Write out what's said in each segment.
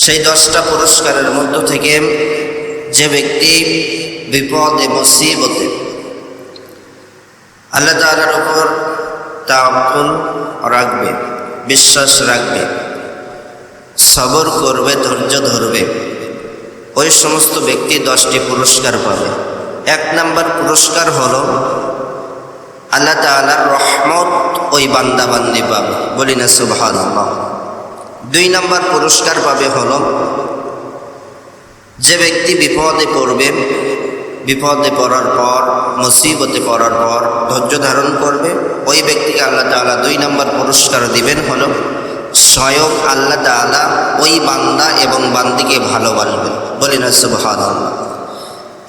সেই 10টা পুরস্কারের মধ্য থেকে যে ব্যক্তি বিপদে মুসিবতে আল্লাহ তাআলার উপর তাওয়াক্কুল রাখবে, বিশ্বাস রাখবে, সবর করবে, ধৈর্য ধরবে, ওই সমস্ত ব্যক্তি 10টি পুরস্কার পাবে। 1 নম্বর পুরস্কার হলো আল্লাহ তাআলার রহমত ওই বান্দাবান্দি পাবে, বলি না সুবহানাল্লাহ। 2 নম্বর পুরস্কার পাবে হলো যে ব্যক্তি বিপদে পড়বে, বিপদে পড়ার পর, মুসিবতে পড়ার পর ধৈর্য ধারণ করবে, ওই ব্যক্তিকে আল্লাহ তাআলা 2 নম্বর পুরস্কার দিবেন হলো স্বয়ং আল্লাহ তাআলা ওই বান্দা এবং বান্দিকে ভালোবাসবেন, বলি না সুবহানাল্লাহ।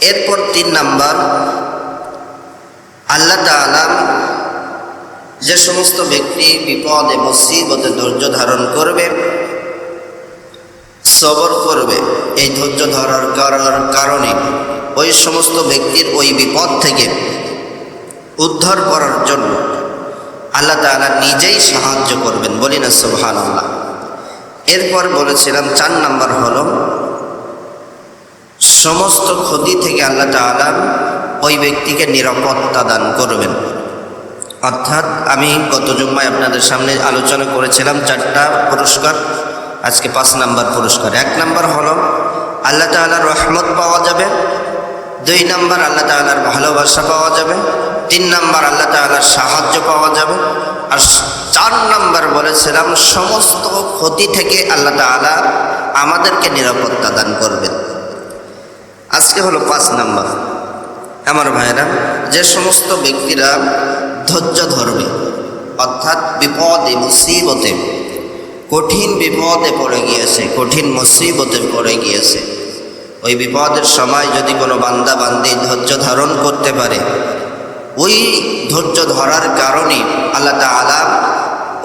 এরপর 3 নম্বর, আল্লাহ তাআলা যে সমস্ত ব্যক্তি বিপদে মুসিবতে ধৈর্য ধারণ করবে, সবর করবে, এই ধৈর্য ধরার কারণে ওই সমস্ত ব্যক্তির ওই বিপদ থেকে উদ্ধার করার জন্য আল্লাহ তাআলা নিজেই সাহায্য করবেন, বলি না সুবহানাল্লাহ। এরপর বলেছিলাম 4 নম্বর হলো সমস্ত ক্ষতি থেকে আল্লাহ তাআলা ওই ব্যক্তিকে নিরাপত্তা দান করবেন। অর্থাৎ আমি গত জুম্মায় আপনাদের সামনে আলোচনা করেছিলাম 4টা পুরস্কার, আজকে 5 নম্বর পুরস্কার। 1 নম্বর হলো আল্লাহ তাআলার রহমত পাওয়া যাবে, 2 নম্বর আল্লাহ তাআলার ভালোবাসা পাওয়া যাবে, 3 নম্বর আল্লাহ তাআলার সাহায্য পাওয়া যাবে, আর 4 নম্বর বলেছিলাম সমস্ত ক্ষতি থেকে আল্লাহ তাআলা আমাদেরকে নিরাপত্তা দান করবেন। আজকে হলো 5 নম্বর। আমার ভাইরা, যে সমস্ত ব্যক্তিরা ধৈর্য ধরবে, অর্থাৎ বিপদে মুসিবতে, কঠিন বিপদে পড়ে গিয়েছে, কঠিন মুসিবতে পড়ে গিয়েছে, ওই বিপদের সময় যদি কোনো বান্দা বান্দি ধৈর্য ধারণ করতে পারে, ওই ধৈর্য ধরার কারণে আল্লাহ তাআলা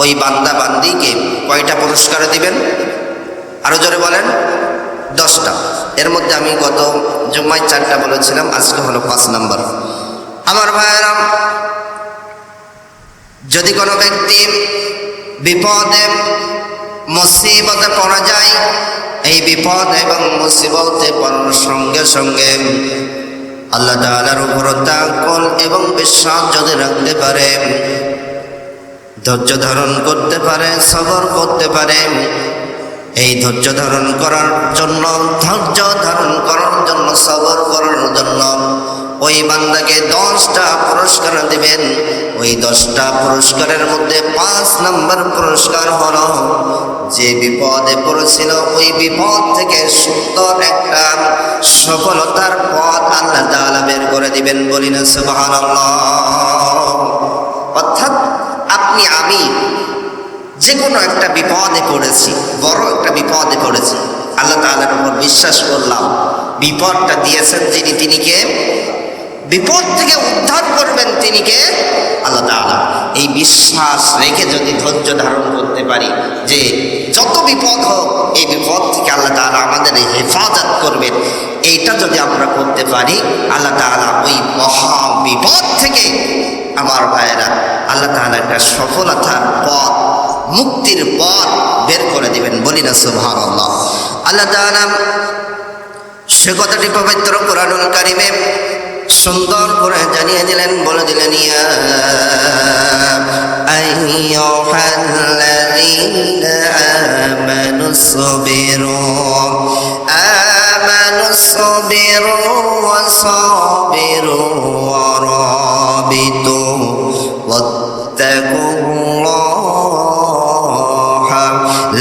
ওই বান্দা বান্দিকে কয়টা পুরস্কার দিবেন? আরো জোরে বলেন। 10টা। এর মধ্যে আমি গত জুম্মায় 4টা বলেছিলাম, আজকে হলো 5 নম্বর। আমার ভাইয়েরা, যদি কোনো ব্যক্তি বিপদে মুসিবতে পড়া যায়, এই বিপদ এবং মুসিবতে পড়ার সঙ্গে সঙ্গে আল্লাহ তাআলার উপর তাওয়াক্কুল এবং বিশ্বাস যদি রাখতে পারে, ধৈর্য ধারণ করতে পারে, সবর করতে পারে, এই ধৈর্য ধারণ করার জন্য, সবর করার জন্য ওই বান্দাকে 10টা পুরস্কার দিবেন। ওই 10টা পুরস্কারের মধ্যে 5 নম্বর পুরস্কার হলো যে বিপদে পড়েছিল ওই বিপদ থেকে সুন্দর একটা সফলতার পথ আল্লাহ তাআলা বের করে দিবেন, বলি না সুবহানাল্লাহ। অর্থাৎ আপনি আমি যে কোনো একটা বিপদে পড়েছি, বড় একটা বিপদে পড়েছি, আল্লাহ তাআলার উপর বিশ্বাস করলাম, বিপদটা দিয়েছেন যিনি, তিনি কে? বিপদ থেকে উদ্ধার করবেন তিনি কে? আল্লাহ তাআলা। এই বিশ্বাস রেখে যদি ধৈর্য ধারণ করতে পারি যে যত বিপদ হোক এই বিপদ থেকে আল্লাহ তাআলা আমাদের হেফাজত করবেন, এইটা যদি আমরা করতে পারি, আল্লাহ তাআলা ওই মহা বিপদ থেকে আমার ভাইয়েরা আল্লাহ তাআলা একটা সফলতার পথ, মুক্তির পথ বের করে দিবেন, বলি না সুবহানাল্লাহ। আল্লাহ তাআলা সে কথাটি পবিত্র কোরআনুল কারীমে সুন্দর করে জানিয়ে দিলেন, বলে দিলেন, ইয়া আইয়ুহাল্লাযীনা আমানুসবিরু ওয়াসাবিরু ওয়ারাবিতু ওয়াত্তাকুল্লাহা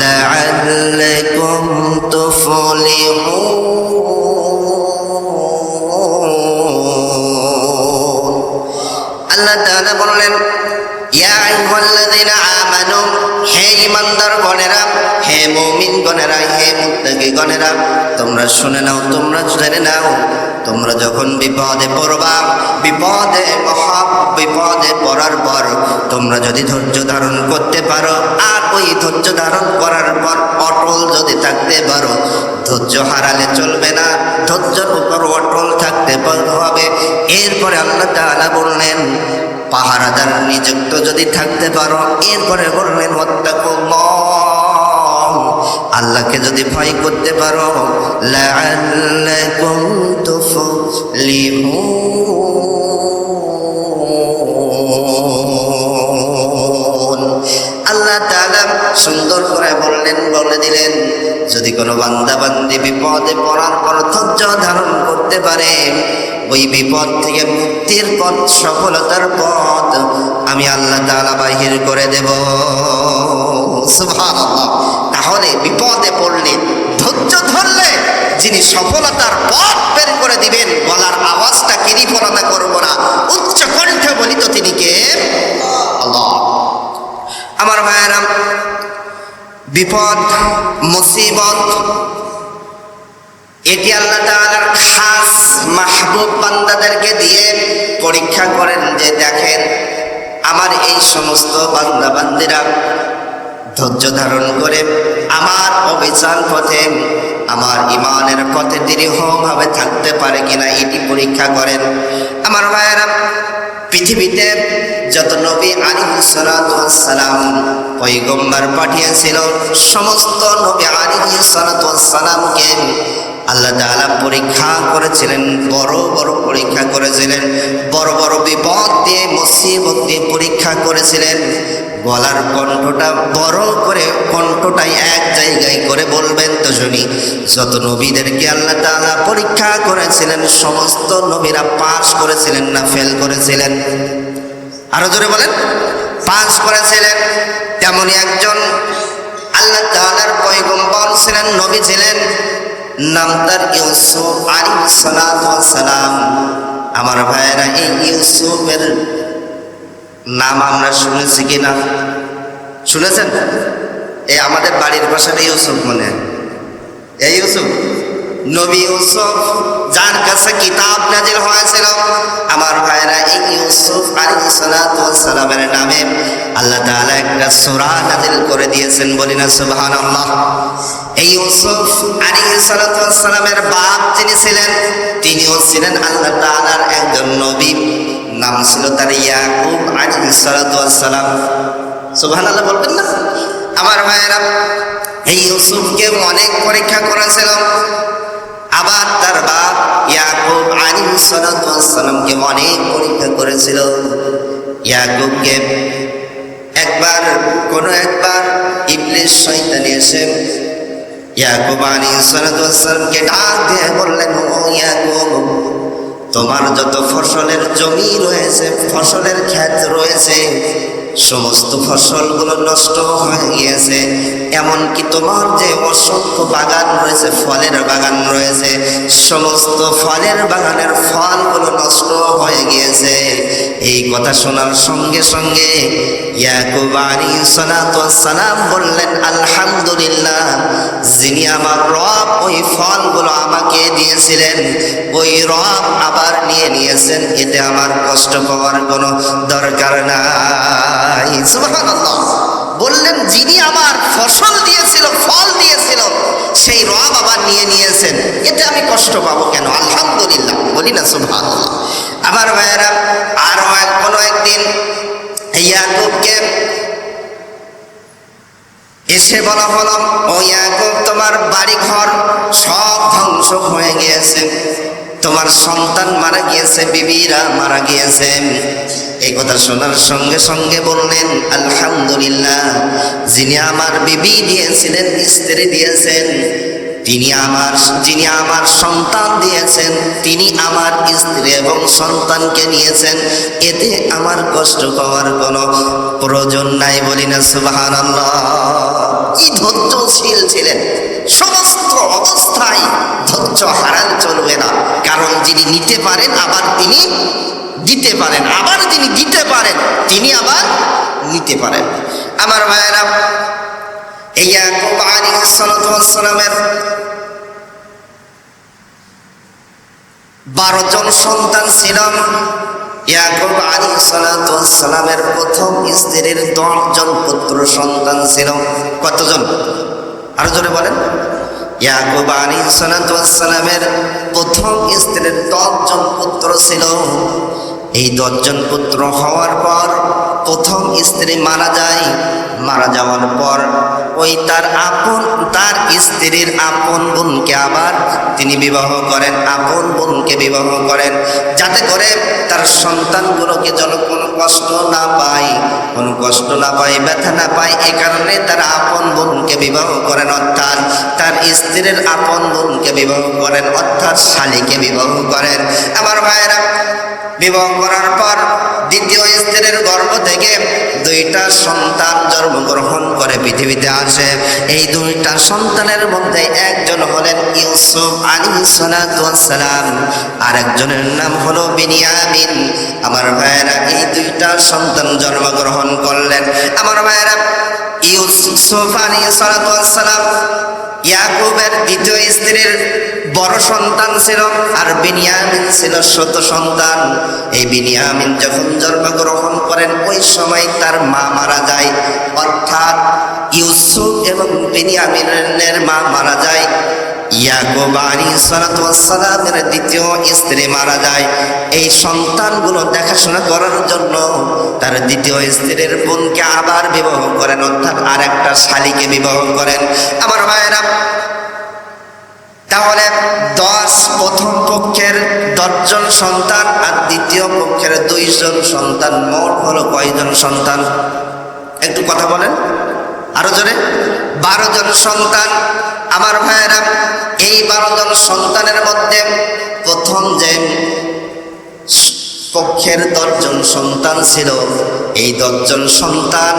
লাআল্লাকুম তুফলিহুন। আল্লাহ তাআলা বললেন, ইয়া আইয়ুহাল্লাযীনা আমানু, হে ঈমানদার গণেরা, হে মুমিন গণেরা, হে মুত্তাকি গণেরা, তোমরা শুনে নাও, তোমরা জেনে নাও, তোমরা যখন বিপদে পড়বা, বিপদে মহা বিপদে পড়ার পর তোমরা যদি ধৈর্য ধারণ করতে পারো, আর ওই ধৈর্য ধারণ করার পর অটল যদি থাকতে পারো, ধৈর্য হারালে চলবে না, ধৈর্যের উপর অটল থাকতে হবে। এরপরে আল্লাহ তাআলা বললেন, পাহারাদার নিযুক্ত যদি থাকতে পারো, এরপরে বললেন ওয়াত্তাকুল্লাহ, আল্লাহকে যদি ভয় করতে পারো, লাআল্লাকুম তুফলিহুন। আল্লাহ তাআলা সুন্দর করে বলে দিলেন, যদি কোনো বান্দা বান্দি বিপদে পড়ার পর ধৈর্য ধারণ করতে পারে, ওই বিপদ থেকে মুক্তির পথ, সফলতার পথ আমি আল্লাহ তাআলা বাহির করে দেব। সুবহানাল্লাহ। তাহলে বিপদে পড়লে, ধৈর্য ধরলে যিনি সফলতার পথ বের করে দিবেন, গলার আওয়াজটা কিরিফলতা করব না, উচ্চ কণ্ঠে বলি তো তিনি কে? আল্লাহ। আমার ভাইয়েরা, বিপদ মুসিবত এটি আল্লাহ তাআলার খাস মাহবুব বান্দাদেরকে দিয়ে পরীক্ষা করেন, যে দেখেন আমার এই সমস্ত বান্দা বান্দিরা ধৈর্য ধারণ করে আমার অবিচার পথে, আমার ইমানের পথে দৃঢ়ভাবে থাকতে পারে কিনা, এটি পরীক্ষা করেন। আমার ভাইয়েরা, পৃথিবীতে যত নবী আলাইহিস সালাতু ওয়াস সালাম পয়গম্বর পাঠিয়েছিল, সমস্ত নবী আলাইহিস সালাতু ওয়াস সালামকে আল্লাহ তাআলা পরীক্ষা করেছিলেন, বড় বড় পরীক্ষা করেছিলেন, বড় বড় বিপদ দিয়ে, মুসিবত দিয়ে পরীক্ষা করেছিলেন। গলার কণ্ঠটা বড় করে, কণ্ঠটাই এক জায়গায় করে বলবেন তো শুনি। যত নবীদেরকে আল্লাহ তাআলা পরীক্ষা করেছিলেন, সমস্ত নবীরা পাস করেছিলেন না ফেল করেছিলেন? আরো জোরে বলেন। পাস করেছিলেন। তেমনি একজন আল্লাহ তাআলার পয়গম্বর ছিলেন, নবী ছিলেন, নাম তার ইউসুফ আলাইহিস সালাতু ওয়াস সালাম। আমার ভাইয়েরা, এই ইউসুফের নাম আমরা শুনেছি কিনা? শুনেছেন? এই আমাদের বাড়ির পাশে ইউসুফ, মনে হয় এই ইউসুফ, নবী ইউসুফ, যার কাছে কিতাব নাজিল হয়েছিল। আমার ভাইয়েরা, এই ইউসুফ আলাইহিস সালাতু ওয়াস সালামের নামে আল্লাহ তাআলা একটা সূরা নাজিল করে দিয়েছেন, বলি না সুবহানাল্লাহ। এই ইউসুফ আলাইহিস সালাতু ওয়াস সালামের বাপ যিনি ছিলেন, তিনিও ছিলেন আল্লাহ তাআলার একজন নবী, নাম ছিল তার ইয়াকুব আলাইহিস সালাতু ওয়াস সালাম। সুবহানাল্লাহ বলবেন না? আমার ভাইয়েরা, এই ইউসুফকে অনেক পরীক্ষা করেছিল। আবার তার বাপ ইয়াকুব আলাইহিস সালাতু ওয়াস সালামকে অনেক পরীক্ষা করেছিল। ইয়াকুবকে একবার ইবলিস শয়তান এসে ইয়াকুব আলাইহিস সালাতু ওয়াস সালামকে ডাক দিয়ে বললেন, ও ইয়াকুব, তোমার যত ফসলের জমি রয়েছে, ফসলের ক্ষেত রয়েছে, সমস্ত ফসলগুলো নষ্ট হয়ে গিয়েছে। এমনকি তোমার যে অসংখ্য বাগান রয়েছে, ফলের বাগান রয়েছে, সমস্ত ফলের বাগানের ফলগুলো নষ্ট হয়ে গিয়েছে। এই কথা শোনার সঙ্গে সঙ্গে ইয়াকুব আলাইহিস সালাতু ওয়াস সালাম বললেন, আলহামদুলিল্লাহ, যিনি আমার রব ওই ফলগুলো আমাকে দিয়েছিলেন, ওই রব আবার নিয়েছেন, এতে আমার কষ্ট পাওয়ার কোনো দরকার নাই। সুবহানাল্লাহ। বললেন, যিনি আমার ফসল দিয়েছিল, ফল দিয়েছিল, সেই রব আবার নিয়েছেন, এতে আমি কষ্ট পাবো কেন? আলহামদুলিল্লাহ, বলি না সুবহানাল্লাহ। আমার ভাইয়েরা, আরো কোনো একদিন ইয়াকুবকে এসে বলা হলো, ও ইয়াকুব, তোমার বাড়ি ঘর সব ধ্বংস হয়ে গিয়েছে, তোমার সন্তান মারা গিয়েছে, বিবিরা মারা গিয়েছে। এই কথা শোনার সঙ্গে সঙ্গে বললেন, আলহামদুলিল্লাহ, যিনি আমার বিবি দিয়েছিলেন, স্ত্রী দিয়েছেন, যিনি আমার সন্তান দিয়েছেন, তিনি আমার স্ত্রী এবং সন্তানকে নিয়েছেন, এতে আমার কষ্ট পাওয়ার কোনো প্রয়োজন নাই, বলি না সুবহানাল্লাহ। কি ধৈর্যশীল ছিলেন, সমস্ত অবস্থায় ধৈর্য হারালে চলবে না, কারণ যিনি নিতে পারেন আবার তিনি দিতে পারেন, আবার তিনি দিতে পারেন, তিনি আবার নিতে পারেন। আমার ভাইয়েরা, এই ইয়াকুব আলাইহিস সালাতু ওয়াস সালামের 12 জন সন্তান ছিল। ইয়াকুব আলাইহিস সালাতু ওয়াস সালামের প্রথম স্ত্রীর 10 জন পুত্র সন্তান ছিল। কতজন? আরো জোরে বলেন। ইয়াকুব আলাইহিস সালাতু ওয়াস সালামের প্রথম স্ত্রীর 10 জন পুত্র ছিল। এই 10 জন পুত্র হওয়ার পর প্রথম স্ত্রী মারা যায়। মারা যাওয়ার পর ওই তার স্ত্রীর আপন বোনকে আবার তিনি বিবাহ করেন, আপন বোনকে বিবাহ করেন, যাতে করে তার সন্তানগুলোকে যেন কোনো কষ্ট না পায়, কোনো কষ্ট না পায়, ব্যথা না পায়। এই কারণে তার আপন বোনকে বিবাহ করেন, অর্থাৎ তার স্ত্রীর আপন বোনকে বিবাহ করেন, অর্থাৎ শালীকে বিবাহ করেন। আমার ভাইয়েরা, বিবাহ করার পর দ্বিতীয় স্ত্রীর গর্ভ থেকে দুইটা সন্তান জন্মগ্রহণ করে পৃথিবীতে আসে। এই দুইটা সন্তানের মধ্যে একজন হলেন ইউসুফ আলাইহিস সালাতু ওয়াস সালাম, আর একজনের নাম হলো বিনিয়ামিন। আমার ভাইয়েরা, এই দুইটা সন্তান জন্মগ্রহণ করলেন। আমার ভাইয়েরা, ইউসুফ আলাইহিস সালাতু ওয়াস সালাম ইয়াকুবের দ্বিতীয় স্ত্রীর বড় সন্তান ছিল, আর বিনিয়ামিন ছিল ছোট সন্তান। এই বিনিয়ামিন যখন জন্মগ্রহণ করেন ওই সময় তার মা মারা যায়, অর্থাৎ ইউসুফ এবং বিনিয়ামিনের মা মারা যায়। ইয়াকুব আলাইহিস সালাতু ওয়াস সালামের দ্বিতীয় স্ত্রী মারা যায়। এই সন্তানগুলো দেখাশোনা করার জন্য তার দ্বিতীয় স্ত্রীর বোনকে আবার বিবাহ করেন, অর্থাৎ আরেকটা শালীকে বিবাহ করেন। আমার ভাইয়েরা, তাহলে প্রথম পক্ষের 10 জন সন্তান আর দ্বিতীয় পক্ষের 2 জন সন্তান, মোট হলো কয়জন সন্তান? একটু কথা বলেন আরো জোরে। 12 জন সন্তান। আমার ভাইয়েরা, এই 12 জন সন্তানের মধ্যে প্রথম যে পক্ষের 10 জন সন্তান ছিল, এই 10 জন সন্তান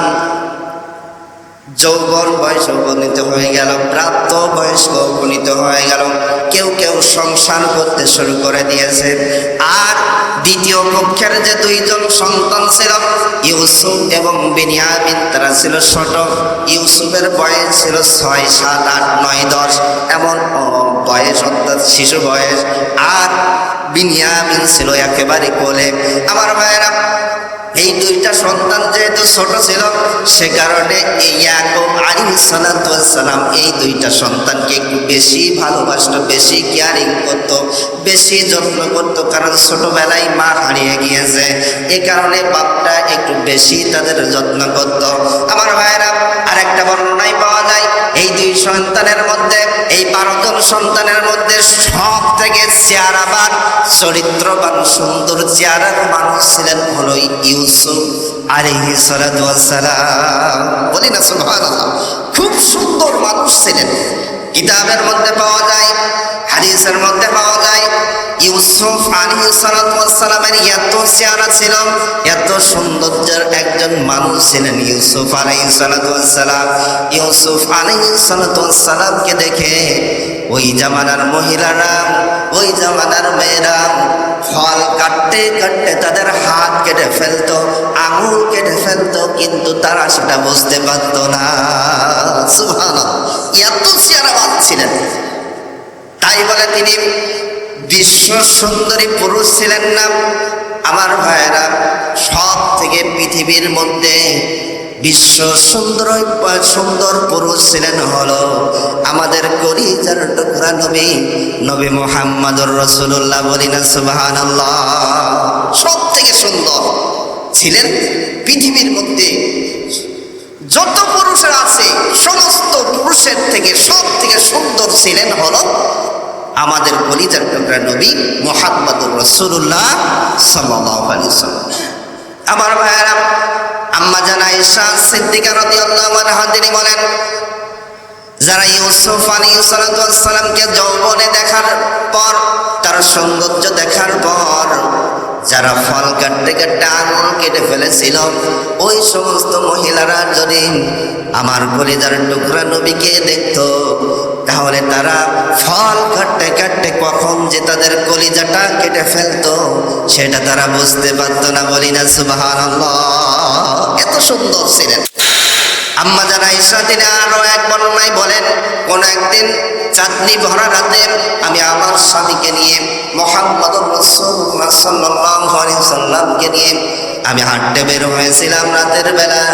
যৌবন বয়স উপনীত হয়ে গেল, প্রাপ্ত বয়স্ক উপনীত হয়ে গেল, কেউ কেউ সংসার করতে শুরু করে দিয়েছে। আর দ্বিতীয় পক্ষের যে 2 জন সন্তান ছিল ইউসুফ এবং বিনিয়ামিন, তারা ছিল ছোট। ইউসুফের বয়স ছিল 6, 7, 8, 9, 10 এমন বয়স, অর্থাৎ শিশু বয়স। আর বিনিয়ামিন ছিল একেবারে কোলে। আমার ভাইয়েরা, এই 2টা সন্তান যেহেতু ছোট ছিল, সে কারণে ইয়াকুব আলাইহিস সালাতু ওয়াস সালাম এই 2টা সন্তানকে একটু বেশি ভালোবাসতো, বেশি কেয়ারিং করত, বেশি যত্ন করত, কারণ ছোটবেলায় মা হারিয়ে গিয়েছে। এই কারণে বাপটা একটু বেশি তাদের যত্ন করত। আমার ভাইয়েরা, আরেকটা বর্ণনায় পাওয়া যায় এই 2 সন্তানের মধ্যে, এই 12 জন সন্তানের মধ্যে সব থেকে চেহারাবান, চরিত্রবান, সুন্দর চেহারার মানুষ ছিলেন হলো ইউসুফ আলাইহিস সালাতু ওয়াস সালাম। বলি না সুবহানাল্লাহ। খুব সুন্দর মানুষ ছিলেন। কিতাবের মধ্যে পাওয়া যায়, হাদিসের মধ্যে পাওয়া যায়, ইউসুফ আলাইহিস সালাতু ওয়াস সালামের এত চেহারা ছিল, এত সৌন্দর্যের একজন মানুষ ছিলেন ইউসুফ আলাইহিস সালাতু ওয়াস সালাম। ইউসুফ আলাইহিস সালাতু ওয়াস সালামকে দেখে ওই জামানার মহিলারা, ওই জামানার মেয়েরা ফল কাটতে কাটতে তাদের হাত কেটে ফেলতো, আঙুল কেটে ফেলতো, কিন্তু তারা সেটা বুঝতে পারতো না। সুবহানাল্লাহ, এত চেহারাবান ছিলেন। তাই বলে তিনি বিশ্ব সুন্দরী পুরুষ ছিলেন না। আমার ভাইয়েরা, সব থেকে পৃথিবীর মধ্যে বিশ্ব সুন্দর পুরুষ ছিলেন হলো আমাদের কলিজার টুকরা নবী, নবী মুহাম্মদুর রাসূলুল্লাহ। বলি না সুবহানাল্লাহ। সব থেকে সুন্দর ছিলেন পৃথিবীর মধ্যে যত পুরুষরা আছে, সমস্ত পুরুষের থেকে সব থেকে সুন্দর ছিলেন হলো আমাদের কলিজার টুকরা নবী মুহাম্মদুর রাসূলুল্লাহ সাল্লাল্লাহু আলাইহি ওয়াসাল্লাম। আমার ভাইয়েরা, আম্মা জান আয়েশা সিদ্দিকা রাদিয়াল্লাহু আনহা তিনি বলেন, যারা ইউসুফ আলাইহিস সালাতু ওয়াস সালামকে যৌবনে দেখার পর, তার সৌন্দর্য দেখার পর যারা ফল কাটতে কাটতে আঙুল কেটে ফেলেছিল, ওই সমস্ত মহিলারা যদি আমার কলিজার টুকরা নবীকে দেখত, তাহলে তারা ফল কাটতে কাটতে কখন যে তাদের কলিজাটা কেটে ফেলতো সেটা তারা বুঝতে পারতো না। বলি না সুবহানাল্লাহ। এত সুন্দর ছিলেন আম্মা জান আয়েশা। তিনি আরো এক বর্ণনায় বলেন, কোন একদিন চাঁদনি ভরা রাতে আমি আমার স্বামীকে নিয়ে মুহাম্মদুর রাসূলুল্লাহ সাল্লাল্লাহু আলাইহি সাল্লামকে নিয়ে আমি হাঁটতে বের হয়েছিলাম রাতের বেলা।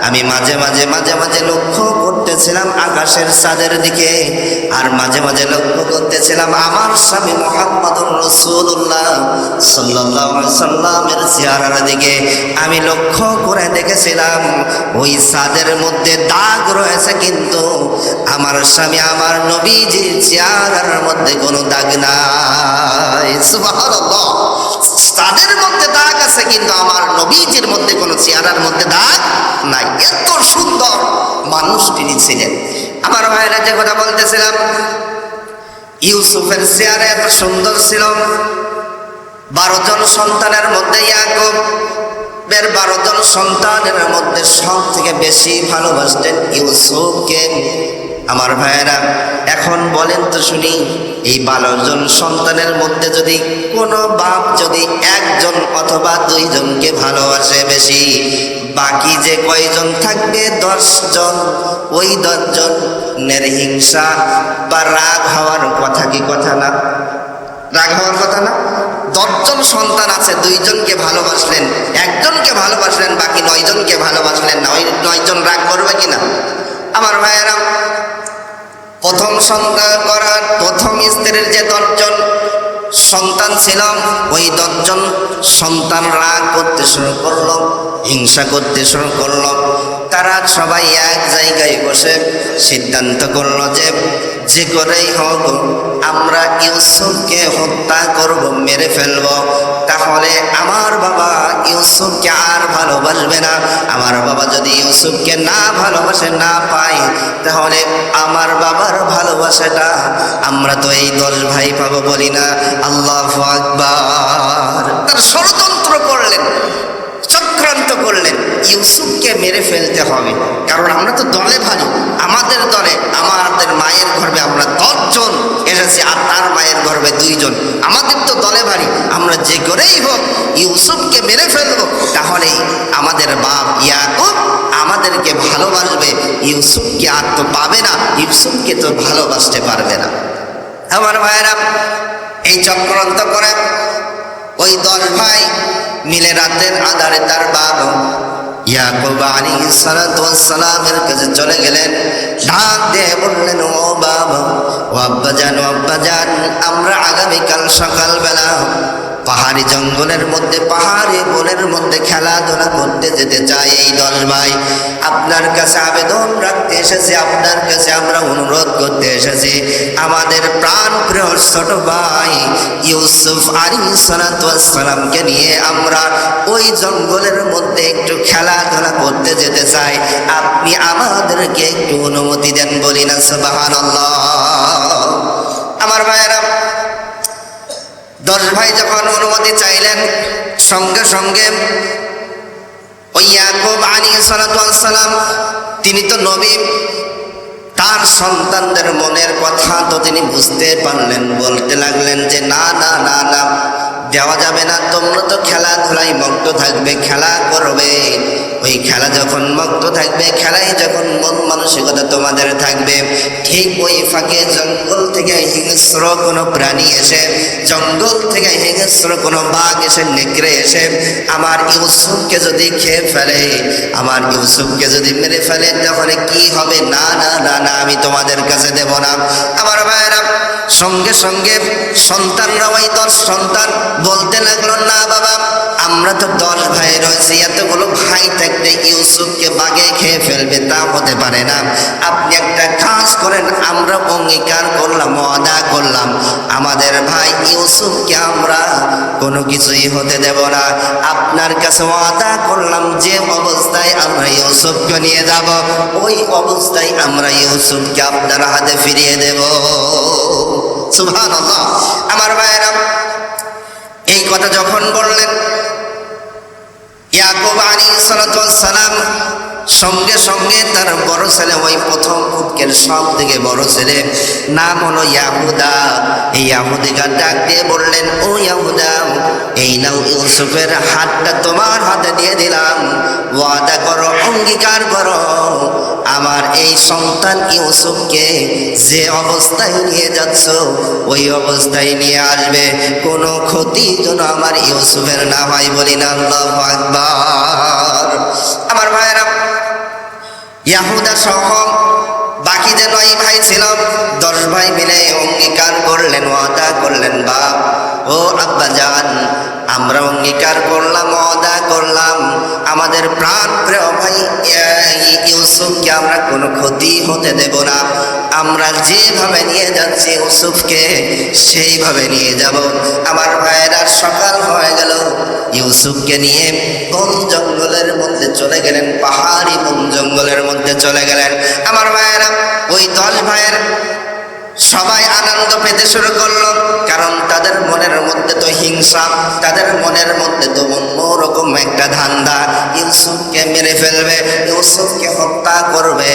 আমি মাঝে মাঝে লক্ষ্য করতেছিলাম আকাশের চাঁদের দিকে, আর মাঝে মাঝে লক্ষ্য করতেছিলাম আমার স্বামী মুহাম্মদুর রাসূলুল্লাহ সাল্লাল্লাহু আলাইহি সাল্লামের চেহারার দিকে। আমি লক্ষ্য করে দেখেছিলাম ওই চাঁদের মধ্যে দাগ রয়েছে, কিন্তু আমার স্বামী আমার নবীজির চেহারার মধ্যে কোনো দাগ নাই। সুবহানাল্লাহ, চাঁদের মধ্যে দাগ আছে কিন্তু আমার নবীজির মধ্যে কোনো চেহারার মধ্যে দাগ নাই। এত সুন্দর মানুষ তিনি ছিলেন। আমার ভাইরা যে কথা বলতেছিলাম, ইউসুফের চেহারা এত সুন্দর ছিল। 12 জন সন্তানের মধ্যে ইয়াকুবের 12 জন সন্তানের মধ্যে সব থেকে বেশি ভালোবাসতেন ইউসুফকে। আমার ভাইয়েরা, এখন বলেন তো শুনি, এই 12 জন সন্তানের মধ্যে যদি কোনো বাপ যদি 1 জন অথবা 2 জনকে ভালোবাসে বেশি, বাকি যে কয়জন থাকবে 10 জন, ওই 10 জনের হিংসা বা রাগ হওয়ার কথা কি কথা না? রাগ হওয়ার কথা না? 10 জন সন্তান আছে, 2 জনকে ভালোবাসলেন, 1 জনকে ভালোবাসলেন, বাকি 9 জনকে ভালোবাসলেন না, ওই 9 জন রাগ করবে কিনা? আমার ভাইয়েরা, প্রথম সন্তান করার প্রথম স্ত্রীর যে 10 জন সন্তান ছিল, ওই 10 জন সন্তান রাগ করতে শুরু করলো, হিংসা করতে শুরু করলো। তারা সবাই এক জায়গায় বসে সিদ্ধান্ত করলো যে করেই হোক আমরা ইউসুফকে হত্যা করব, মেরে ফেলব, তাহলে আমার বাবা ইউসুফকে আর ভালোবাসবে না। আমার বাবা যদি ইউসুফকে না ভালোবাসে, না পায়, তাহলে আমার বাবার ভালোবাসাটা আমরা তো এই 10 ভাই পাবো বলি না। আল্লাহু আকবার। তারা ষড়যন্ত্র করলেন, চক্রান্ত করলেন, ইউসুফকে মেরে ফেলতে হবে, কারণ আমরা তো দলে ভারী। আমাদের দলে আমাদের মায়ের গর্ভে আমরা 10 জন এসেছি, আর তার মায়ের গর্ভে 2 জন, আমাদের তো দলে ভারী। আমরা যে করেই হোক ইউসুফকে মেরে ফেলবো, তাহলেই আমাদের বাপ ইয়াকুব আমাদেরকে ভালোবাসবে, ইউসুফকে আর তো পাবে না, ইউসুফকে তো ভালোবাসতে পারবে না। আমার ভাইয়েরা, এই চক্রান্ত করে ওই 10 ভাই মিলে রাতের আঁধারে তার বাবা ইয়াকুব আলাইহিস সালাতু ওয়াস সালামের কাছে চলে গেলেন। ডাক দিয়ে বললেন, ও বাবা, ও আব্বাজান, ও আব্বাজান, আমরা আগামীকাল সকালবেলা পাহাড়ি জঙ্গলের মধ্যে, পাহাড়ি বনের মধ্যে খেলাধুলা করতে যেতে চাই। এই 10 ভাই আপনার কাছে আবেদন রাখতে এসেছে, আপনার কাছে আমরা অনুরোধ করতে এসেছি, আমাদের প্রাণ প্রিয় ছোট ভাই ইউসুফ আলাইহিস সালাতু ওয়াস সালামকে নিয়ে আমরা ওই জঙ্গলের মধ্যে একটু খেলাধুলা করতে যেতে চাই, আপনি আমাদেরকে একটু অনুমতি দেন, বলি না সুবহানাল্লাহ। আমার ভাইয়েরা, 10 ভাই যখন অনুমতি চাইলেন, সঙ্গে সঙ্গে ওই ইয়াকুব আলাইহিস সালাতু ওয়াস সালাম, তিনি তো নবী, তার সন্তানদের মনের কথা তো তিনি বুঝতে পারলেন। বলতে লাগলেন যে না না না না, দেওয়া যাবে না, তোমরা তো খেলাধুলায় মগ্ন থাকবে, খেলা করবে, ওই খেলা যখন মগ্ন থাকবে, খেলায় যখন মন মানসিকতা তোমাদের থাকবে, ঠিক ওই ফাঁকে জঙ্গল থেকে হিংস্র কোনো প্রাণী এসে, জঙ্গল থেকে হিংস্র কোনো বাঘ এসে, নেকড়ে এসে আমার ইউসুফকে যদি খেয়ে ফেলে, আমার ইউসুফকে যদি মেরে ফেলে, তাহলে কি হবে? না না না না, আমি তোমাদের কাছে দেব না। আমার ভাইয়েরা, সঙ্গে সঙ্গে সন্তানরা, ওই 10 সন্তান বলতে লাগলো, না বাবা, আমরা তো 10 ভাই রয়েছি, এতগুলো ভাই থাকতে ইউসুফকে বাঘে খেয়ে ফেলবে, তা হতে পারে না। আপনি একটা কাজ করেন, আমরা অঙ্গীকার করলাম, ওয়াদা করলাম, আমাদের ভাই ইউসুফকে আমরা কোনো কিছুই হতে দেব না। আপনার কাছে ওয়াদা করলাম, যে অবস্থায় আমরা ইউসুফকে নিয়ে যাব, ওই অবস্থায় আমরা ইউসুফকে আপনার হাতে ফিরিয়ে দেব। সুবহানাল্লাহ। আমার ভাইয়েরা, এই কথা যখন বললেন, ইয়াকুব আলাইহিস সালাতু ওয়াস সালাম সঙ্গে সঙ্গে তার বড় ছেলে, ওই প্রথম পুত্রের সব থেকে বড় ছেলে, নাম হলো ইয়াহুদা। এই ইয়াহুদিকে ডাক দিয়ে বললেন, ও ইয়াহুদা, এই নাও ইউসুফের হাতটা তোমার হাতে দিয়ে দিলাম, ওয়াদা করো, অঙ্গীকার করো, আমার এই সন্তান ইউসুফকে যে অবস্থায় নিয়ে যাচ্ছ ওই অবস্থায় নিয়ে আসবে, কোনো ক্ষতি যেন আমার ইউসুফের না হয়। বলি না আল্লাহু আকবার। আমার ভাইয়েরা, ইয়াহুদা সহ বাকি যে 9 ভাই ছিল, 10 ভাই মিলে অঙ্গীকার করলেন, ওয়াদা করলেন, বাপ ও আব্বা জান, আমরা অঙ্গীকার করলাম, ওয়াদা করলাম, আমাদের প্রাণ প্রিয় ভাই ইউসুফকে আমরা কোনো ক্ষতি হতে দেব না, আমরা যেভাবে নিয়ে যাচ্ছি ইউসুফকে সেইভাবে নিয়ে যাব। আমার ভাইয়েরা, সকাল হয়ে গেল, ইউসুফকে নিয়ে বন জঙ্গলের মধ্যে চলে গেলেন, পাহাড়ি বন জঙ্গলের মধ্যে চলে গেলেন। আমার ভাইয়েরা, ওই 10 ভাইয়ের সবাই আনন্দ পেতে শুরু করলো, কারণ তাদের মনের মধ্যে তো হিংসা, তাদের মনের মধ্যে তো অন্যরকম একটা ধান্দা, ইউসুফকে মেরে ফেলবে, ইউসুফকে হত্যা করবে।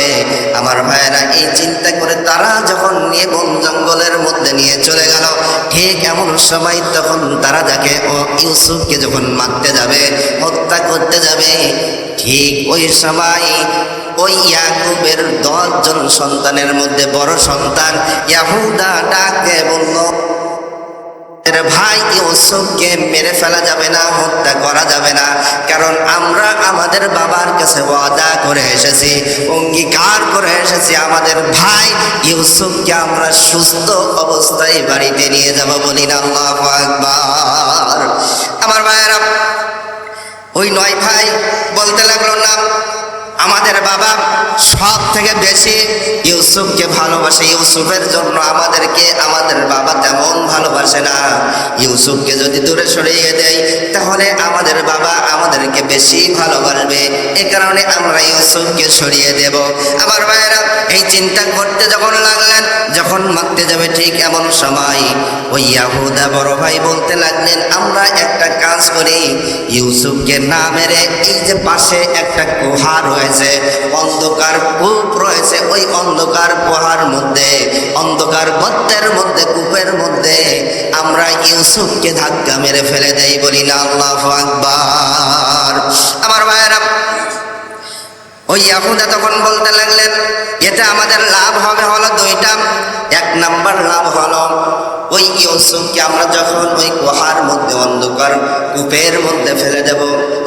আমার ভাইয়েরা, এই চিন্তা করে তারা যখন নিয়ে বন জঙ্গলের মধ্যে নিয়ে চলে গেল, ঠিক এমন সময় তখন তারা দেখে ও ইউসুফকে যখন মারতে যাবে, হত্যা করতে যাবে, ঠিক ওই সময় ওই ইয়াকুবের 10 জন সন্তানের মধ্যে বড় সন্তান ইয়াহুদা ডাকে বলল, ভাই ইউসুফকে মেরে ফেলা যাবে না, হত্যা করা যাবে না, কারণ আমরা আমাদের বাবার কাছে ওয়াদা করে এসেছি, অঙ্গীকার করে এসেছি, আমাদের ভাই ইউসুফকে আমরা সুস্থ অবস্থায় বাড়িতে নিয়ে যাব। বলি না আল্লাহু আকবার। আমার ভাইয়েরা, ওই 9 ভাই বলতে লাগলো, না, আমাদের বাবা সব থেকে বেশি ইউসুফকে ভালোবাসে, ইউসুফের জন্য আমাদেরকে আমাদের বাবা তেমন ভালোবাসে না, ইউসুফকে যদি দূরে সরিয়ে দেয় তাহলে আমাদের বাবা আমাদেরকে বেশি ভালোবাসবে, এ কারণে আমরা ইউসুফকে সরিয়ে দেব। আমার ভাইয়েরা, এই চিন্তা করতে যখন লাগলেন, যখন মারতে যাবে ঠিক এমন সময় ওই ইয়াহুদা বড় ভাই বলতে লাগলেন, আমরা একটা কাজ করি, ইউসুফকে না মেরে এই যে পাশে একটা গুহা রয়েছে, অন্ধকার কূপ রয়েছে, ওই অন্ধকার গুহার মধ্যে, অন্ধকার গর্তের মধ্যে, কূপের মধ্যে আমরা ইউসুফকে ধাক্কা মেরে ফেলে দেই। বলি না আল্লাহু আকবার। আমার ভাইয়েরা, ওই ইয়াহুদা তখন বলতে লাগলেন, এতে আমাদের লাভ হবে হলো 2টা। 1 নাম্বার লাভ হলো, ওই ইউসুফকে আমরা যখন ওই গুহার মধ্যে, অন্ধকার কূপের মধ্যে ফেলে দেব,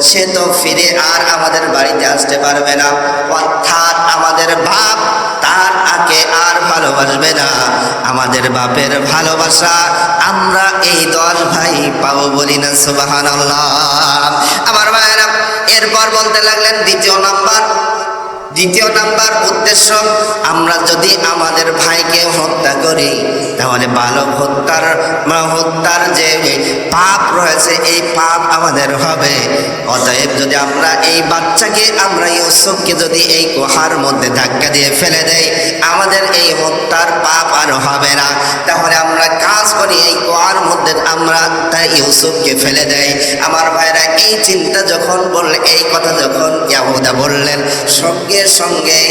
সে তো ফিরে আর আমাদের বাড়িতে আসতে পারবে না, অর্থাৎ আমাদের বাপ তার আগে আর ভালোবাসবে না, আমাদের বাপের ভালোবাসা আমরা এই 10 ভাই পাবো। বলি না সুবহানাল্লাহ। আমার ভাইয়েরা, এরপর বলতে লাগলেন, দ্বিতীয় নাম্বার উদ্দেশ্য, আমরা যদি আমাদের ভাইকে হত্যা করি তাহলে বালক হত্যার যে পাপ রয়েছে এই পাপ আমাদের হবে। অতএব যদি আমরা এই বাচ্চাকে, আমরা ইউসুফকে যদি এই গুহার মধ্যে ধাক্কা দিয়ে ফেলে দেই, আমাদের এই হত্যার পাপ আর হবে না। তাহলে আমরা কাজ করি, এই গুহার মধ্যে আমরা তাই ইউসুফকে ফেলে দেই। আমার ভাইরা, এই চিন্তা যখন বললেন, এই কথা যখন ইয়াহুদা বললেন, সঙ্গে সঙ্গে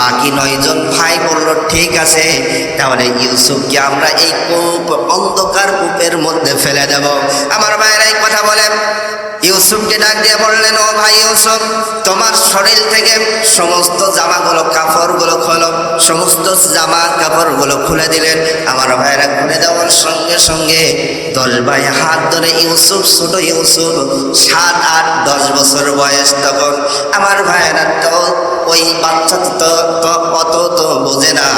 বাকি 9 জন ভাই বলল, ঠিক আছে, তাহলে ইউসুফকে আমরা এই কূপ, অন্ধকার কূপের মধ্যে ফেলে দেব। আমার ভাইরা এই কথা বলেন, ইউসুফকে ডাক দিয়ে বললেন, ও ভাই ইউসুফ, তোমার শরীর থেকে সমস্ত জামাগুলো, কাপড়গুলো খোলো। সমস্ত জামা কাপড়গুলো খুলে দিলেন। আমার ভাইরা খুলে দেওয়ার সঙ্গে সঙ্গে 10 ভাই হাত ধরে, ইউসুফ, ছোট ইউসুফ, 7, 8, 10 বছর বয়স তখন। আমার ভাইরা তো ওই বাচ্চা তো অত তো বোঝে না,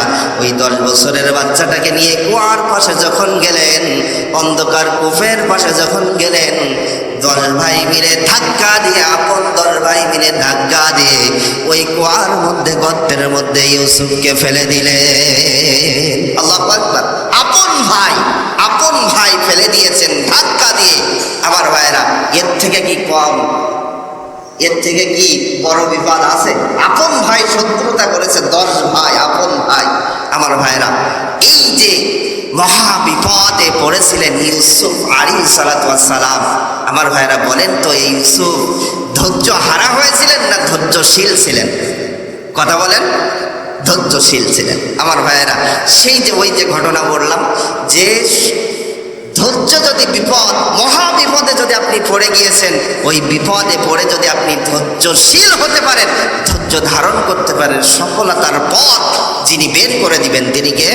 ওই 10 বছরের বাচ্চাটাকে নিয়ে কুয়ার পাশে যখন গেলেন, অন্ধকার কূপের পাশে যখন গেলেন, 10 ভাই মিলে ধাক্কা দিয়ে, আপন 10 ভাই মিলে ধাক্কা দিয়ে ওই কুয়ার মধ্যে, গর্তের মধ্যে ইউসুফকে ফেলে দিলেন। আল্লাহু আকবার। আপন ভাই ফেলে দিয়েছেন ধাক্কা দিয়ে। আমার ভাইরা, এর থেকে কি কম, এর থেকে কি বড় বিপদ আছে? আপন ভাই শত্রুতা করেছে, 10 ভাই, আপন ভাই। আমার ভাইরা, এই যে মহা বিপদে পড়েছিলেন ইউসুফ আলাইহিস সালাতু ওয়াস সালাম, আমার ভাইরা বলেন তো, এই ইউসুফ ধৈর্য হারা হয়েছিলেন না ধৈর্যশীল ছিলেন? কথা বলেন। ধৈর্যশীল ছিলেন। আমার ভাইয়েরা, সেই যে ওই যে ঘটনা বললাম, যে ধৈর্য যদি বিপদ, মহা বিপদে যদি আপনি পড়ে গিয়েছেন, ওই বিপদে পড়ে যদি আপনি ধৈর্যশীল হতে পারেন, ধৈর্য ধারণ করতে পারেন, সফলতার পথ যিনি বের করে দিবেন তিনি কে?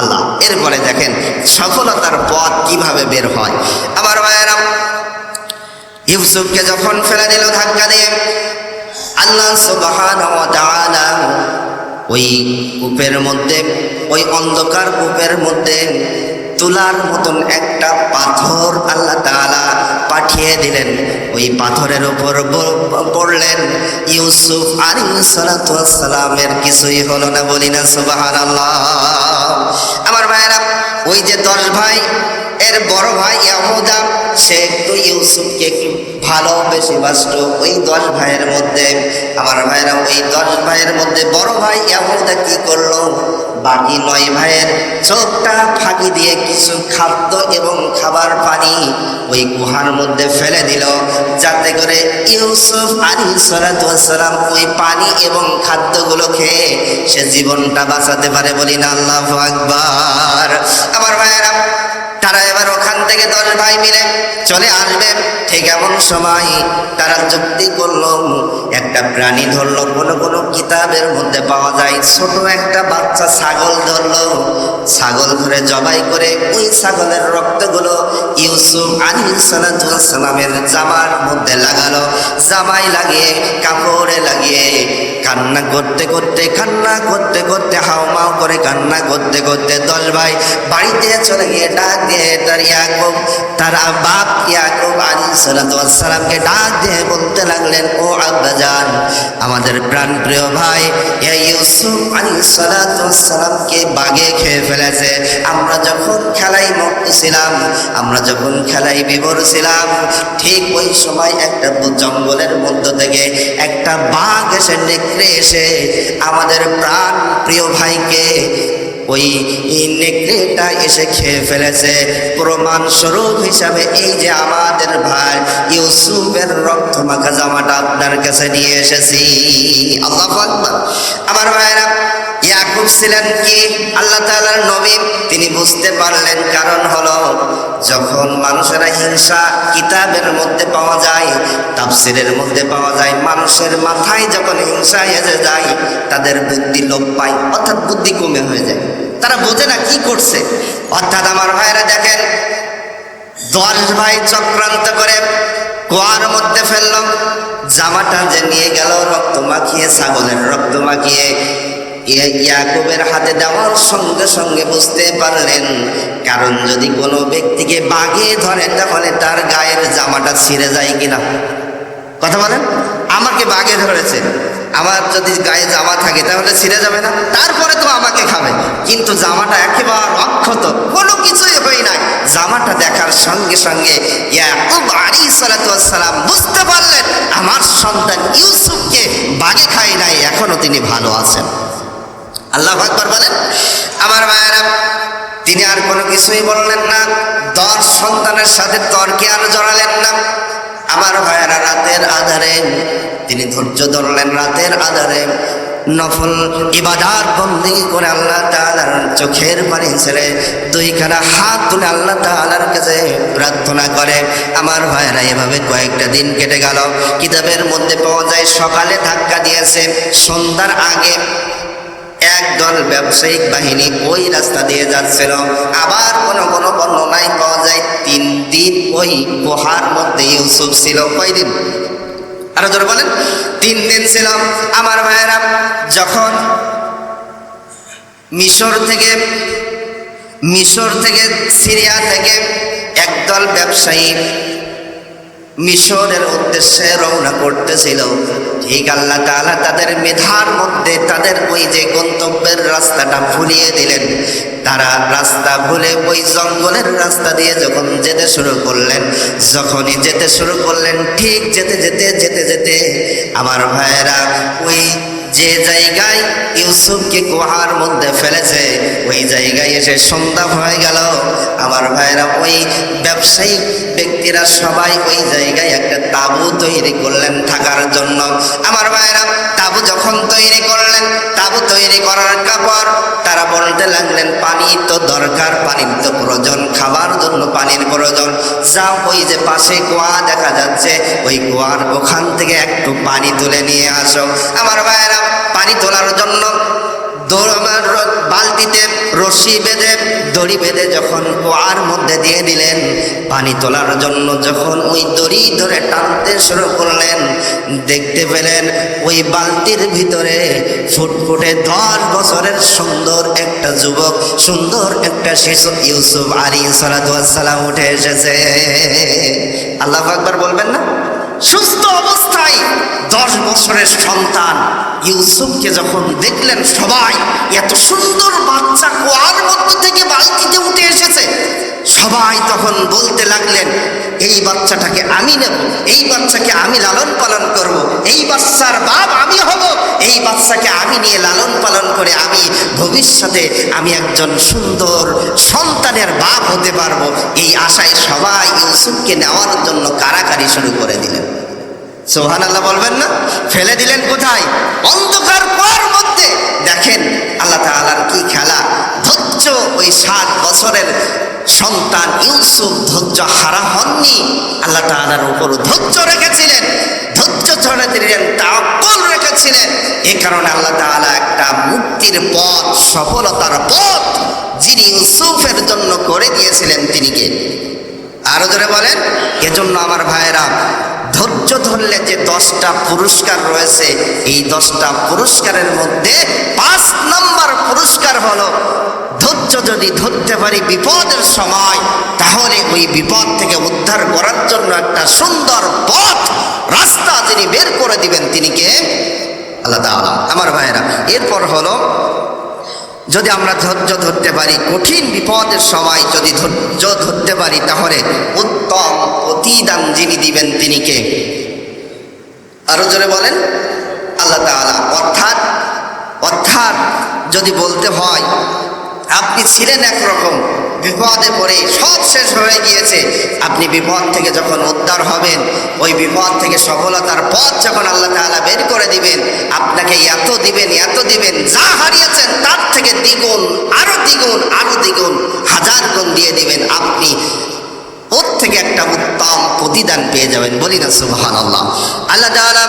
আল্লাহ। এরপরে দেখেন সফলতার পথ কিভাবে বের হয়। আমার ভাইয়েরা, ইউসুফকে যখন ফেলে দিল ধাক্কা দিয়ে, আল্লাহ সুবহানাহু ওয়া তাআলা ওই কূপের মধ্যে, ওই অন্ধকার কূপের মধ্যে তুলার মতন একটা পাথর আল্লাহ তাআলা পাঠিয়ে দিলেন। ওই পাথরের উপর পড়লেন ইউসুফ আলাইহিস সালাতু ওয়াস সালামের। কিছুই হলো না, বলি না সুবহানাল্লাহ। আমার ভাইয়েরা, ওই যে 10 ভাই, এর বড় ভাই ইয়াহুদা, সে একটু ইউসুফকে একটু ভালোবেসে বাসত। ওই 10 ভাইয়ের মধ্যে, আমার ভাইয়েরা, ওই 10 ভাইয়ের মধ্যে বড় ভাই ইয়াহুদা কি করলো? বাকি 9 ভাইয়ের চোখটা ফাঁকি দিয়ে কিছু খাদ্য এবং খাবার পানি ওই গুহার মধ্যে ফেলে দিল, যাতে করে ইউসুফ আলাইহিস সালাতু ওয়াস সালাম ওই পানি এবং খাদ্যগুলো খেয়ে সে জীবনটা বাঁচাতে পারে। বলি না আল্লাহু আকবার। আমার ভাইয়েরা, তারা এবার ওখান থেকে 10 ভাই মিলে চলে আসবে। ঠিক এমন সময় তারা যুক্তি করলো, একটা প্রাণী ধরলো। কোনো কিতাবের মধ্যে পাওয়া যায় ছোট একটা বাচ্চা ছাগল ধরলো। ছাগল ধরে জবাই করে ওই ছাগলের রক্তগুলো ইউসুফ আলাইহিস সালাতু ওয়াস সালামের জামার মধ্যে লাগালো। জামায় লাগিয়ে, কাপড়ে লাগিয়ে কান্না করতে করতে হাউমাউ করে কান্না করতে করতে 10 ভাই বাড়িতে চলে গিয়ে ডাক দিয়ে তার বাপ ইয়াকুব আলাইহিস সালাতু ওয়াস সালামকে ডাক দিয়ে বলতে লাগলেন, ও আব্বাজান, আমাদের প্রাণপ্রিয় ভাই ইউসুফ আলাইহিস সালাতু ওয়াস সালামকে বাঘে খেয়ে ফেলেছে। আমরা যখন খেলাই মুক্ত ছিলাম, আমরা যখন খেলাই বিভোর ছিলাম, ঠিক ওই সময় একটা জঙ্গলের মধ্য থেকে একটা বাঘ এসে নেকড়ে এসে আমাদের প্রাণ প্রিয় ভাইকে, ওই নেকড়েটা এসে খেয়ে ফেলেছে। প্রমাণ স্বরূপ হিসাবে এই যে আমাদের ভাই ইউসুফের রক্ত মাখা জামাটা আপনার কাছে নিয়ে এসেছি। আল্লাহু আকবার। আমার ভাইরা, ইয়াকুব ছিলেন কি আল্লাহ তাআলার নবী, তিনি বুঝতে পারলেন। কারণ হলো, যখন মানুষেরা হিংসা কিতাবের মধ্যে পাওয়া যায়, তাফসীরের মধ্যে পাওয়া যায়, মানুষের মাথায় যখন হিংসা এসে যায়, তাদের বুদ্ধি লোপ পায়, অর্থাৎ বুদ্ধি কমে হয়ে যায়, তারা বোঝে না কি করছে। অর্থাৎ আমার ভাইরা দেখেন, 10 ভাই চক্রান্ত করে কুয়ার মধ্যে ফেলল। জামাটা যে নিয়ে গেল রক্ত মাখিয়ে, ছাগলের রক্ত মাখিয়ে, ইয়াকুবের হাতে দেওয়ার সঙ্গে সঙ্গে বুঝতে পারলেন, কারণ যদি কোনো ব্যক্তিকে বাঘে ধরে তাহলে তার গায়ের জামাটা ছিঁড়ে যায় কিনা। কথা বলেন, আমাকে বাঘে ধরেছে, আমার যদি গায়ে জামা থাকে তাহলে ছিঁড়ে যাবে না? তারপরে তো আমাকে খাবে, কিন্তু জামাটা একেবারে অক্ষত, কোনো কিছুই হয় নাই। জামাটা দেখার সঙ্গে সঙ্গে ইয়াকুব আলাইহিস সালাতু ওয়াস সালাম বুঝতে পারলেন, আমার সন্তান ইউসুফকে বাঘে খায় নাই, এখনো তিনি ভালো আছেন। আল্লাহু আকবার বলেন। আমার ভাইয়েরা, তিনি আর কোনো কিছুই বললেন না, 10 সন্তানের সাথে তর্কে আর জড়ালেন না। আমার ভাইয়েরা, রাতের আধারে তিনি ধৈর্য ধরলেন। রাতের আধারে নফল ইবাদত বন্দেগী করে আল্লাহ তাআলার চোখের পানি ছেড়ে 2 হাত তুলে আল্লাহ তাআলার কাছে প্রার্থনা করে। আমার ভাইয়েরা, এভাবে কয়েকটা দিন কেটে গেল। কিতাবের মধ্যে পাওয়া যায় সকালে ধাক্কা দিয়েছে, সন্ধ্যার আগে একদল ব্যবসায়িক বাহিনী ওই রাস্তা দিয়ে যাচ্ছিল। আবার কোনো বর্ণনায় পাওয়া যায় 3 দিন ওই গুহার মধ্যে ইউসুফ ছিল। কয়দিন? আরো জোরে বলেন। 3 দিন ছিল। আমার ভাইয়েরা, যখন মিশর থেকে সিরিয়া থেকে একদল ব্যবসায়ী মিশরের উদ্দেশ্যে রওনা করতেছিল, ঠিক আল্লাহ তাআলা তাদের মেধার মধ্যে তাদের ওই যে গন্তব্যের রাস্তাটা ভুলিয়ে দিলেন। তারা রাস্তা ভুলে ওই জঙ্গলের রাস্তা দিয়ে যখন যেতে শুরু করলেন, ঠিক যেতে আমার ভাইয়েরা, ওই যে জায়গায় ইউসুফকে গুহার মধ্যে ফেলেছে ওই জায়গায় এসে সন্ধ্যা হয়ে গেল। আমার ভাইরা, ওই ব্যবসায়িক ব্যক্তিরা সবাই ওই জায়গায় একটা তাঁবু তৈরি করলেন থাকার জন্য। আমার ভাইরা, তাঁবু যখন তৈরি করলেন, তাঁবু তৈরি করার পর তারা বলতে লাগলেন, পানি তো দরকার, পানির তো প্রয়োজন, খাবার জন্য পানির প্রয়োজন। যাও, ওই যে পাশে কুয়া দেখা যাচ্ছে, ওই কুয়ার ওখান থেকে একটু পানি তুলে নিয়ে আসো। আমার ভাইয়েরা, পানি তোলার জন্য বালতিতে রশি বেঁধে, দড়ি বেঁধে যখন কুয়ার মধ্যে দিয়ে দিলেন, পানি তোলার জন্য যখন ওই দড়ি ধরে টানতে শুরু করলেন, দেখতে পেলেন ওই বালতির ভিতরে ফুটফুটে 10 বছরের সুন্দর একটা যুবক, সুন্দর একটা শিশু ইউসুফ আলাইহিস সালাম উঠে এসেছে। আল্লাহু আকবার বলবেন না? সুস্থ অবস্থায় 10 বছরের সন্তান ইউসুফকে যখন দেখলেন সবাই, এত সুন্দর বাচ্চা কুয়ার মধ্য থেকে বালতিতে উঠে এসেছে, সবাই তখন বলতে লাগলেন, এই বাচ্চাটাকে আমি নেব, এই বাচ্চাকে আমি লালন পালন করব, এই বাচ্চার বাপ আমি হব, এই বাচ্চাকে আমি নিয়ে লালন পালন করে আমি ভবিষ্যতে আমি একজন সুন্দর সন্তানের বাপ হতে পারবো। এই আশায় সবাই ইউসুফকে নেওয়ার জন্য কারাকারি শুরু করে দিলেন। সুবহানাল্লাহ বলবেন না? ফেলে দিলেন কোথায়? অন্ধকার কুয়ার মধ্যে। দেখেন আল্লাহ তাআলার কি খেলা! ধৈর্য, ওই 7 বছরের সন্তান ইউসুফ ধৈর্য হারা হননি। আল্লাহ তাআলার উপর ধৈর্য রেখেছিলেন, ধৈর্য ধরে দিলেন, তাওয়াক্কুল রেখেছিলেন। এই কারণে আল্লাহ তাআলা একটা মুক্তির পথ, সফলতার পথ যিনি ইউসুফের জন্য করে দিয়েছিলেন তিনি কে? আরো জোরে বলেন। এজন্য আমার ভাইয়েরা, ধৈর্য ধরলে যে 10টা পুরস্কার রয়েছে, এই 10টা পুরস্কারের মধ্যে 5 নম্বর পুরস্কার হলো, ধৈর্য যদি ধরতে পারি বিপদের সময়, তাহলে ওই বিপদ থেকে উদ্ধার করার জন্য একটা সুন্দর পথ, রাস্তা যিনি বের করে দিবেন তিনি কে? আল্লাহ তাআলা। আমার ভাইয়েরা, এরপর হলো, যদি আমরা ধৈর্য ধরতে পারি, কঠিন বিপদের সময় যদি ধৈর্য ধরতে পারি, তাহলে উত্তম প্রতিদান যিনি দিবেন তিনি কে? আরো জোরে বলেন। আল্লাহ তাআলা। অর্থাৎ যদি বলতে হয়, আপনি ছিলেন একরকম, বিপদে পড়ে সব শেষ হয়ে গিয়েছে, আপনি বিপদ থেকে যখন উদ্ধার হবেন, ওই বিপদ থেকে সফলতার পথ যখন আল্লাহ তাআলা বের করে দিবেন, আপনাকে এত দিবেন, এত দিবেন, যা হারিয়েছেন তার থেকে দ্বিগুণ, আরো দ্বিগুণ, আরো দ্বিগুণ, 1000 গুণ দিয়ে দিবেন। আপনি ওর থেকে একটা উত্তম প্রতিদান পেয়ে যাবেন। বলি না সুবহানাল্লাহ। আল্লাহ তাআলা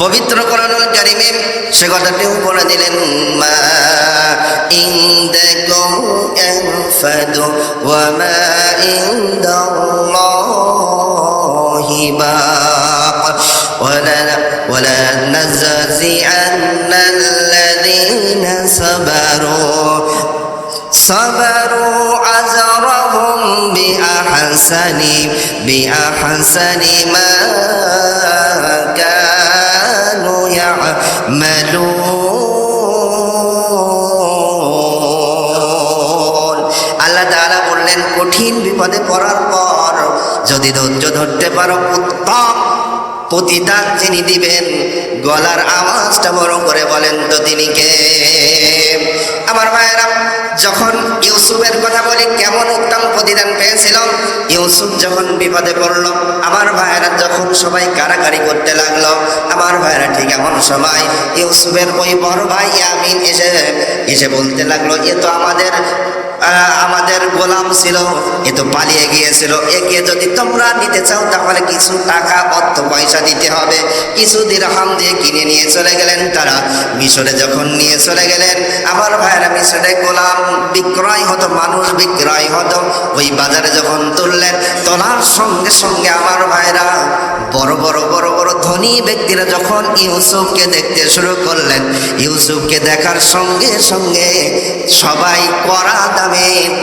পবিত্র কোরআনুল কারীমে সে কথাটিও বলে দিলেন, মা ইনদাকুম ইয়ানফাদু ওয়া মা ইনদাল্লাহি বাক ওয়ালা নাযজিআন্নাল্লাযীনা সাবারু আজরাহুম বিআহসানি মা কানু ইয়ামালুন। আল্লাহ তাআলা বললেন, কঠিন বিপদে পড়ার পর যদি ধৈর্য ধরতে পারো, উত্তম প্রতিদান যিনি দিবেন, গলার আওয়াজটা বড় করে বলেন তো তিনি কে? আমার ভাইয়েরা, যখন ইউসুফের কথা বলি, কেমন উত্তম প্রতিদান পেয়েছিল। ইউসুফ যখন বিপদে পড়ল, আমার ভাইয়েরা, যখন সবাই কারাকারি করতে লাগলো, আমার ভাইয়েরা, ঠিক এমন সময় ইউসুফের ওই বড় ভাই ইয়ামিন এসে বলতে লাগলো, এ তো আমাদের গোলাম ছিল, এ তো পালিয়ে গিয়েছিল, একে যদি তোমরা নিতে চাও তাহলে কিছু টাকা অর্থ পয়সা দিতে হবে। কিছু দিরহাম দিয়ে কিনে নিয়ে চলে গেলেন তারা। মিশরে যখন নিয়ে চলে গেলেন, আমার ভাইয়েরা, মিশরে গোলাম বিক্রয় হতো, মানুষ বিক্রয় হতো। ওই বাজারে যখন তুললেন, তোলার সঙ্গে সঙ্গে আমার ভাইয়েরা, বড় বড় ধনী ব্যক্তিরা যখন ইউসুফকে দেখতে শুরু করলেন, ইউসুফকে দেখার সঙ্গে সঙ্গে সবাই কড়া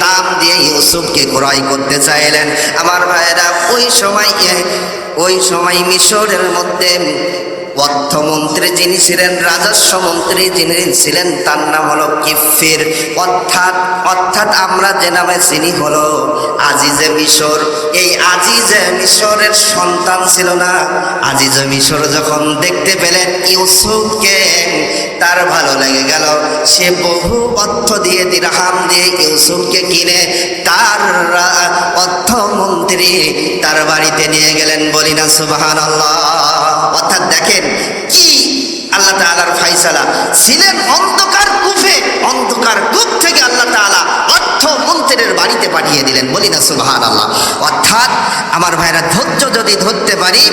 দাম দিয়ে ইউসুফকে ক্রয় করতে চাইলেন। আমার ভাইয়েরা, ওই সময় মিশরের মধ্যে অর্থমন্ত্রী যিনি ছিলেন, রাজস্ব মন্ত্রী যিনি ছিলেন, তার নাম হলো কিফির। অর্থাৎ আমরা যে নামে চিনি হলো আজিজে মিশর। এই আজিজে মিশরের সন্তান ছিল না। আজিজে মিশর যখন দেখতে পেলেন ইউসুফকে, তার ভালো লেগে গেল। সে বহু অর্থ দিয়ে, দিরহাম দিয়ে ইউসুফকে কিনে তার অর্থমন্ত্রী তার বাড়িতে নিয়ে গেলেন। বলি না সুবহানাল্লাহ। অর্থাৎ দেখেন কি আল্লাহ তাআলার ফায়সালা। ছিলেন অন্ধকার কূপে, অন্ধকার কূপ থেকে আল্লাহ তাআলা অর্থমন্ত্রীর বাড়িতে পাঠিয়ে দিলেন। বলি না সুবহানাল্লাহ। অর্থাৎ আমার ভাইরা, ধৈর্য যদি ধরতে পারি,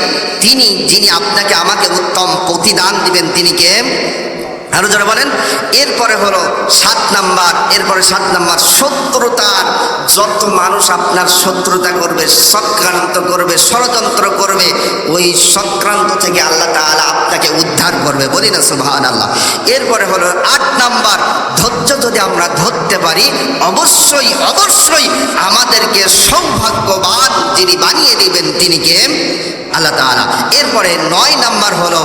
তিনি যিনি আপনাকে আমাকে উত্তম প্রতিদান দিবেন, তিনি কে? আরো যারা বলেন। এরপরে হলো 7 নাম্বার। শত্রুতার, যত মানুষ আপনার শত্রুতা করবে, চক্রান্ত করবে, ষড়যন্ত্র করবে, ওই চক্রান্ত থেকে আল্লাহ তাআলা আপনাকে উদ্ধার করবে। বলি না সুবহানাল্লাহ। এরপরে হলো 8 নাম্বার, ধৈর্য যদি আমরা ধরতে পারি, অবশ্যই আমাদেরকে সৌভাগ্যবান যিনি বানিয়ে দিবেন, তিনি কে? আল্লাহ তাআলা। এরপরে 9 নাম্বার হলো,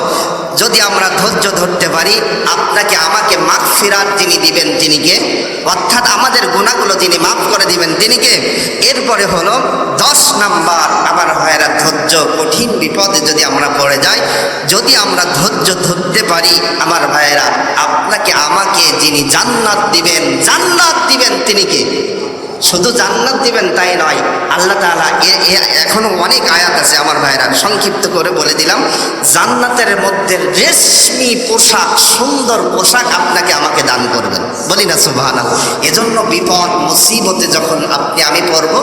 যদি আমরা ধৈর্য ধরতে পারি, আপনাকে আমাকে মাগফিরাত যিনি দিবেন, তিনি কে? অর্থাৎ আমাদের গুনাহগুলো যিনি মাফ করে দিবেন, তিনি কে? এরপরে হলো 10 নাম্বার। আমার ভাইয়েরা, ধৈর্য, কঠিন বিপদে যদি আমরা পড়ে যাই, যদি আমরা ধৈর্য ধরতে পারি, আমার ভাইয়েরা, আপনাকে আমাকে যিনি জান্নাত দিবেন, তিনি কে? শুধু জান্নাত দিবেন তাই নয়, আল্লাহ তাআলা এখনো অনেক আয়াত আছে আমার ভাইরা, সংক্ষিপ্ত করে বলে দিলাম। জান্নাতের মধ্যে রেশমি পোশাক, সুন্দর পোশাক আপনাকে আমাকে দান করবেন। বলি না সুবহানাল্লাহ। এজন্য বিপদ মুসিবতে যখন আমি পড়ব,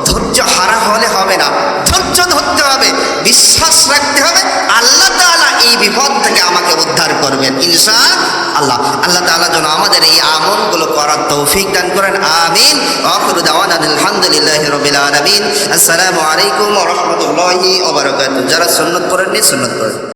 ধৈর্য হারা হলে হবে না, ধৈর্য ধরতে হবে, বিশ্বাস রাখতে হবে, আল্লাহ তাআলা এই বিপদ থেকে আমাকে উদ্ধার করবেন ইনশাআল্লাহ। আল্লাহ তাআলা যেন আমাদের এই আমলগুলো করার তৌফিক দান করেন। আমিন। আখিরু দাওয়ানা আলহামদুলিল্লাহি রাব্বিল আলামিন। আসসালামু আলাইকুম ওয়া রাহমাতুল্লাহি ওয়া বারাকাতুহু। যারা সুন্নাত পড়েননি সুন্নাত পড়েন।